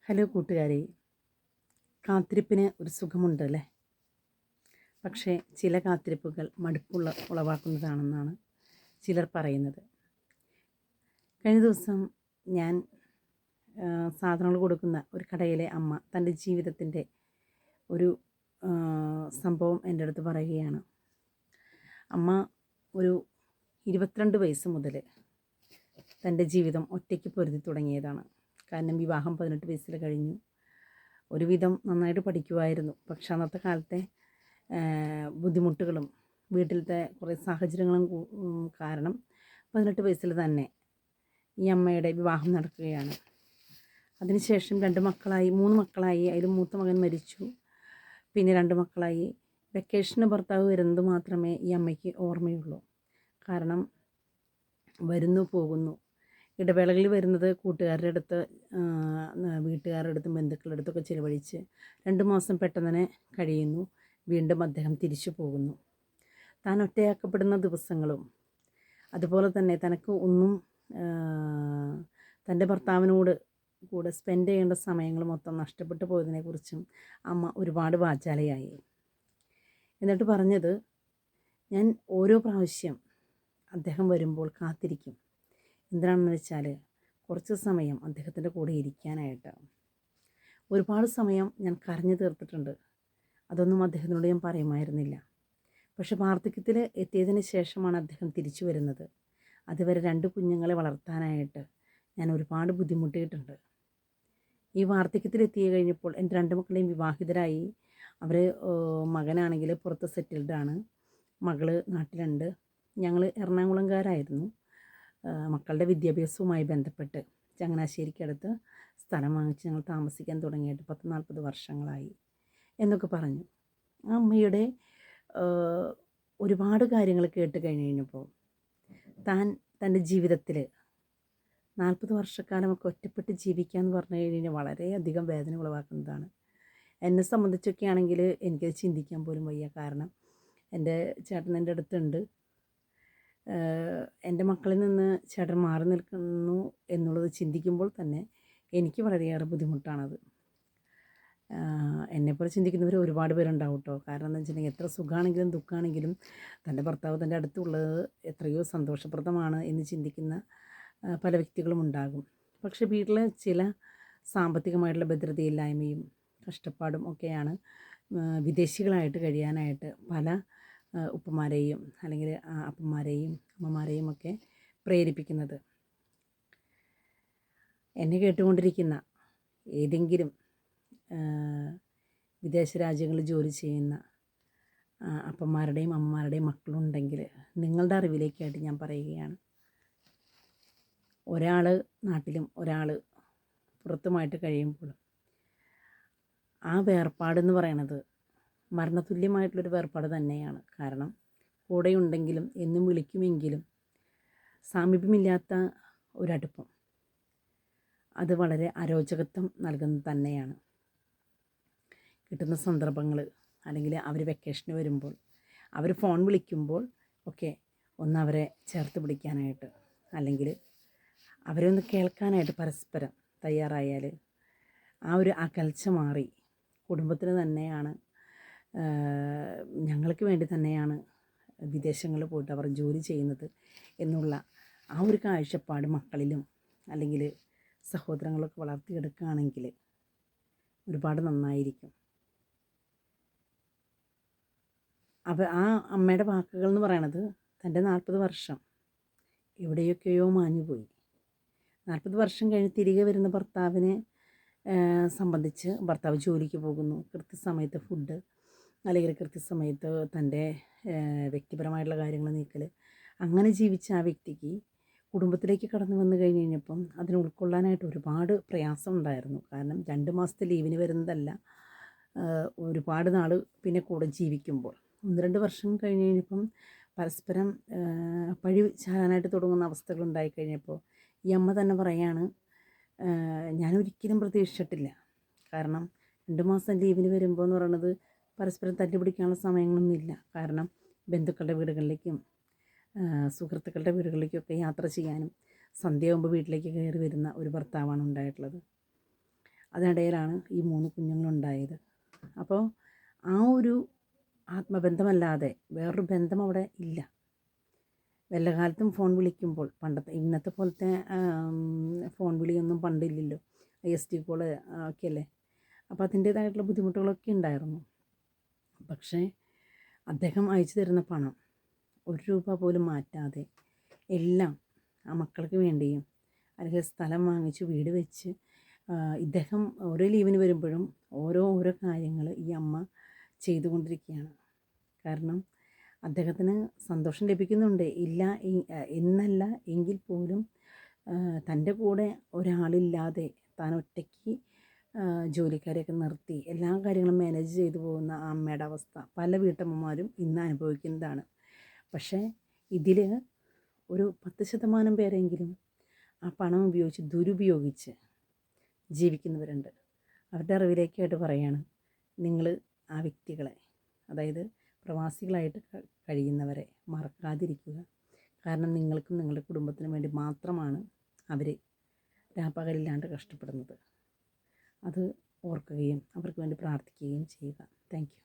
Hello കൂട്ടുകാരെ, കാത്തിരിപ്പിന് ഒരു സുഖമുണ്ടല്ലേ? പക്ഷേ ചില കാത്തിരിപ്പുകൾ ഉളവാക്കുന്നതാണെന്നാണ് ചിലർ പറയുന്നത്. കഴിഞ്ഞ ദിവസം ഞാൻ സാധനങ്ങൾ കൊടുക്കുന്ന ഒരു കടയിലെ അമ്മ തൻ്റെ ജീവിതത്തിൻ്റെ ഒരു സംഭവം എൻ്റെ അടുത്ത് പറയുകയാണ്. അമ്മ ഒരു 22 വയസ്സ് മുതൽ തൻ്റെ ജീവിതം ഒറ്റയ്ക്ക് പൊരുതി തുടങ്ങിയതാണ്. കാരണം വിവാഹം 18 വയസ്സിൽ കഴിഞ്ഞു. ഒരുവിധം നന്നായിട്ട് പഠിക്കുമായിരുന്നു. പക്ഷെ അന്നത്തെ കാലത്തെ ബുദ്ധിമുട്ടുകളും വീട്ടിലത്തെ കുറേ സാഹചര്യങ്ങളും കാരണം 18 വയസ്സിൽ തന്നെ ഈ അമ്മയുടെ വിവാഹം നടക്കുകയാണ്. അതിനുശേഷം 3 മക്കളായി. അതിൽ മൂത്ത മകൻ മരിച്ചു. പിന്നെ 2 മക്കളായി. വെക്കേഷന് ഭർത്താവ് വരുന്നത് മാത്രമേ ഈ അമ്മയ്ക്ക് ഓർമ്മയുള്ളൂ. കാരണം വരുന്നു പോകുന്നു, ഇടവേളകളിൽ വരുന്നത് കൂട്ടുകാരുടെ അടുത്ത്, വീട്ടുകാരുടെ അടുത്തും ബന്ധുക്കളുടെ അടുത്തൊക്കെ ചിലവഴിച്ച് 2 മാസം പെട്ടെന്ന് തന്നെ കഴിയുന്നു. വീണ്ടും അദ്ദേഹം തിരിച്ചു പോകുന്നു. താൻ ഒറ്റയാക്കപ്പെടുന്ന ദിവസങ്ങളും അതുപോലെ തന്നെ തനക്ക് ഒന്നും തൻ്റെ ഭർത്താവിനോട് കൂടെ സ്പെൻഡ് ചെയ്യേണ്ട സമയങ്ങൾ മൊത്തം നഷ്ടപ്പെട്ടു പോയതിനെക്കുറിച്ചും അമ്മ ഒരുപാട് വാചാലയായി. എന്നിട്ട് പറഞ്ഞത്, ഞാൻ ഓരോ പ്രാവശ്യം അദ്ദേഹം വരുമ്പോൾ കാത്തിരിക്കും. എന്തിനാണെന്ന് വെച്ചാൽ കുറച്ച് സമയം അദ്ദേഹത്തിൻ്റെ കൂടെ ഇരിക്കാനായിട്ട്. ഒരുപാട് സമയം ഞാൻ കരഞ്ഞു തീർത്തിട്ടുണ്ട്. അതൊന്നും അദ്ദേഹത്തിനോട് ഞാൻ പറയുമായിരുന്നില്ല. പക്ഷെ വാർദ്ധക്യത്തിൽ എത്തിയതിന് ശേഷമാണ് അദ്ദേഹം തിരിച്ചു വരുന്നത്. അതുവരെ 2 കുഞ്ഞുങ്ങളെ വളർത്താനായിട്ട് ഞാൻ ഒരുപാട് ബുദ്ധിമുട്ടിയിട്ടുണ്ട്. ഈ വാർദ്ധക്യത്തിൽ എത്തി കഴിഞ്ഞപ്പോൾ എൻ്റെ 2 മക്കളെയും വിവാഹിതരായി. അവർ മകനാണെങ്കിൽ പുറത്ത് സെറ്റിൽഡാണ്, മകള് നാട്ടിലുണ്ട്. ഞങ്ങൾ എറണാകുളംകാരായിരുന്നു. മക്കളുടെ വിദ്യാഭ്യാസവുമായി ബന്ധപ്പെട്ട് ചങ്ങനാശ്ശേരിക്കടുത്ത് സ്ഥലം വാങ്ങിച്ച് ഞങ്ങൾ താമസിക്കാൻ തുടങ്ങിയിട്ട് 40 വർഷങ്ങളായി എന്നൊക്കെ പറഞ്ഞു. ആ അമ്മയുടെ ഒരുപാട് കാര്യങ്ങൾ കേട്ട് കഴിഞ്ഞപ്പോൾ തൻ്റെ ജീവിതത്തിൽ 40 വർഷക്കാലമൊക്കെ ഒറ്റപ്പെട്ട് ജീവിക്കുക എന്ന് പറഞ്ഞു കഴിഞ്ഞാൽ വളരെയധികം വേദന ഉളവാക്കുന്നതാണ്. എന്നെ സംബന്ധിച്ചൊക്കെ ആണെങ്കിൽ എനിക്കത് ചിന്തിക്കാൻ പോലും വയ്യ. കാരണം എൻ്റെ ചേട്ടൻ എൻ്റെ അടുത്തുണ്ട്. എൻ്റെ മക്കളിൽ നിന്ന് ചേട്ടൻ മാറി നിൽക്കുന്നു എന്നുള്ളത് ചിന്തിക്കുമ്പോൾ തന്നെ എനിക്ക് വളരെയേറെ ബുദ്ധിമുട്ടാണത്. എന്നെപ്പോലെ ചിന്തിക്കുന്നവർ ഒരുപാട് പേരുണ്ടാവും കേട്ടോ. കാരണം എന്താ വെച്ചിട്ടുണ്ടെങ്കിൽ എത്ര സുഖമാണെങ്കിലും ദുഃഖമാണെങ്കിലും തൻ്റെ ഭർത്താവ് തൻ്റെ അടുത്തുള്ളത് എത്രയോ സന്തോഷപ്രദമാണ് എന്ന് ചിന്തിക്കുന്ന പല വ്യക്തികളും ഉണ്ടാകും. പക്ഷേ വീട്ടിൽ ചില സാമ്പത്തികമായിട്ടുള്ള ഭദ്രതയില്ലായ്മയും കഷ്ടപ്പാടും ഒക്കെയാണ് വിദേശികളായിട്ട് കഴിയാനായിട്ട് പല ഉപ്പമാരെയും അല്ലെങ്കിൽ അപ്പന്മാരെയും അമ്മമാരെയും ഒക്കെ പ്രേരിപ്പിക്കുന്നത്. എന്നെ കേട്ടുകൊണ്ടിരിക്കുന്ന ഏതെങ്കിലും വിദേശ രാജ്യങ്ങളിൽ ജോലി ചെയ്യുന്ന അപ്പന്മാരുടെയും അമ്മമാരുടെയും മക്കളുണ്ടെങ്കിൽ നിങ്ങളുടെ അറിവിലേക്കായിട്ട് ഞാൻ പറയുകയാണ്. ഒരാൾ നാട്ടിലും ഒരാൾ പുറത്തുമായിട്ട് കഴിയുമ്പോൾ ആ വേർപാടെന്ന് പറയണത് മരണതുല്യമായിട്ടുള്ളൊരു വേർപാട് തന്നെയാണ്. കാരണം കൂടെയുണ്ടെങ്കിലും എന്നും വിളിക്കുമെങ്കിലും സാമീപ്യമില്ലാത്ത ഒരടുപ്പം അത് വളരെ അരോചകത്വം നൽകുന്നത് തന്നെയാണ്. കിട്ടുന്ന സന്ദർഭങ്ങൾ അല്ലെങ്കിൽ അവർ വെക്കേഷന് വരുമ്പോൾ അവർ ഫോൺ വിളിക്കുമ്പോൾ ഒക്കെ ഒന്ന് അവരെ ചേർത്ത് പിടിക്കാനായിട്ട് അല്ലെങ്കിൽ അവരെ ഒന്ന് കേൾക്കാനായിട്ട് പരസ്പരം തയ്യാറായാൽ ആ ഒരു അകൽച്ച മാറി കുടുംബത്തിന് തന്നെയാണ്, ഞങ്ങൾക്ക് വേണ്ടി തന്നെയാണ് വിദേശങ്ങളിൽ പോയിട്ട് അവർ ജോലി ചെയ്യുന്നത് എന്നുള്ള ആ ഒരു കാഴ്ചപ്പാട് മക്കളിലും അല്ലെങ്കിൽ സഹോദരങ്ങളൊക്കെ വളർത്തിയെടുക്കുകയാണെങ്കിൽ ഒരുപാട് നന്നായിരിക്കും. ആ അമ്മയുടെ വാക്കുകൾ എന്ന് പറയണത് തൻ്റെ 40 വർഷം എവിടെയൊക്കെയോ മാഞ്ഞുപോയി. 40 വർഷം കഴിഞ്ഞ് തിരികെ വരുന്ന ഭർത്താവിനെ സംബന്ധിച്ച് ഭർത്താവ് ജോലിക്ക് പോകുന്നു, കൃത്യസമയത്ത് ഫുഡ് അല്ലെങ്കിൽ കൃത്യസമയത്ത് തൻ്റെ വ്യക്തിപരമായിട്ടുള്ള കാര്യങ്ങൾ നീക്കൽ, അങ്ങനെ ജീവിച്ച ആ വ്യക്തിക്ക് കുടുംബത്തിലേക്ക് കടന്നു വന്നു കഴിഞ്ഞപ്പം അതിനെ ഉൾക്കൊള്ളാനായിട്ട് ഒരുപാട് പ്രയാസം ഉണ്ടായിരുന്നു. കാരണം 2 മാസത്തെ ലീവിന് വരുന്നതല്ല, ഒരുപാട് നാൾ പിന്നെ കൂടെ ജീവിക്കുമ്പോൾ 1-2 വർഷം കഴിഞ്ഞ് കഴിഞ്ഞപ്പം പരസ്പരം പഴി ചാരാനായിട്ട് തുടങ്ങുന്ന അവസ്ഥകൾ ഉണ്ടായിക്കഴിഞ്ഞപ്പോൾ ഈ അമ്മ തന്നെ പറയാണ്, ഞാനൊരിക്കലും പ്രതീക്ഷിച്ചിട്ടില്ല. കാരണം 2 മാസം ലീവിന് വരുമ്പോൾ എന്ന് പറയുന്നത് പരസ്പരം തല്ലുപിടിക്കാനുള്ള സമയങ്ങളൊന്നുമില്ല. കാരണം ബന്ധുക്കളുടെ വീടുകളിലേക്കും സുഹൃത്തുക്കളുടെ വീടുകളിലേക്കൊക്കെ യാത്ര ചെയ്യാനും സന്ധ്യയാകുമ്പോൾ വീട്ടിലേക്ക് കയറി വരുന്ന ഒരു ഭർത്താവാണ് ഉണ്ടായിട്ടുള്ളത്. അതിനിടയിലാണ് ഈ 3 കുഞ്ഞുങ്ങളുണ്ടായത്. അപ്പോൾ ആ ഒരു ആത്മബന്ധമല്ലാതെ വേറൊരു ബന്ധം അവിടെ ഇല്ല. വല്ല കാലത്തും ഫോൺ വിളിക്കുമ്പോൾ ഇന്നത്തെ പോലത്തെ ഫോൺ വിളിയൊന്നും പണ്ടില്ലല്ലോ. SD കോള് ഒക്കെയല്ലേ. അപ്പോൾ അതിൻ്റേതായിട്ടുള്ള ബുദ്ധിമുട്ടുകളൊക്കെ ഉണ്ടായിരുന്നു. പക്ഷേ അദ്ദേഹം അയച്ചു തരുന്ന പണം 1 രൂപ പോലും മാറ്റാതെ എല്ലാം ആ മക്കൾക്ക് വേണ്ടിയും അല്ലെങ്കിൽ സ്ഥലം വാങ്ങിച്ച് വീട് വെച്ച് ഇദ്ദേഹം ഓരോ ലീവിന് വരുമ്പോഴും ഓരോ കാര്യങ്ങൾ ഈ അമ്മ ചെയ്തുകൊണ്ടിരിക്കുകയാണ്. കാരണം അദ്ദേഹത്തിന് സന്തോഷം ലഭിക്കുന്നുണ്ട്, ഇല്ല എന്നല്ല എങ്കിൽ പോലും തൻ്റെ കൂടെ ഒരാളില്ലാതെ താൻ ഒറ്റയ്ക്ക് ജോലിക്കാരെയൊക്കെ നിർത്തി എല്ലാ കാര്യങ്ങളും മാനേജ് ചെയ്തു പോകുന്ന ആ അമ്മയുടെ അവസ്ഥ പല വീട്ടമ്മമാരും ഇന്ന് അനുഭവിക്കുന്നതാണ്. പക്ഷേ ഇതിൽ ഒരു 10% പേരെങ്കിലും ആ പണം ഉപയോഗിച്ച് ദുരുപയോഗിച്ച് ജീവിക്കുന്നവരുണ്ട്. അവരുടെ അറിവിലേക്കായിട്ട് പറയാണ്, നിങ്ങൾ ആ വ്യക്തികളെ, അതായത് പ്രവാസികളായിട്ട് കഴിയുന്നവരെ മറക്കാതിരിക്കുക. കാരണം നിങ്ങൾക്കും നിങ്ങളുടെ കുടുംബത്തിനും വേണ്ടി മാത്രമാണ് അവർ രാപ്പകലില്ലാണ്ട് കഷ്ടപ്പെടുന്നത്. അത് ഓർക്കുകയും അവർക്ക് വേണ്ടി പ്രാർത്ഥിക്കുകയും ചെയ്യുക. Thank you.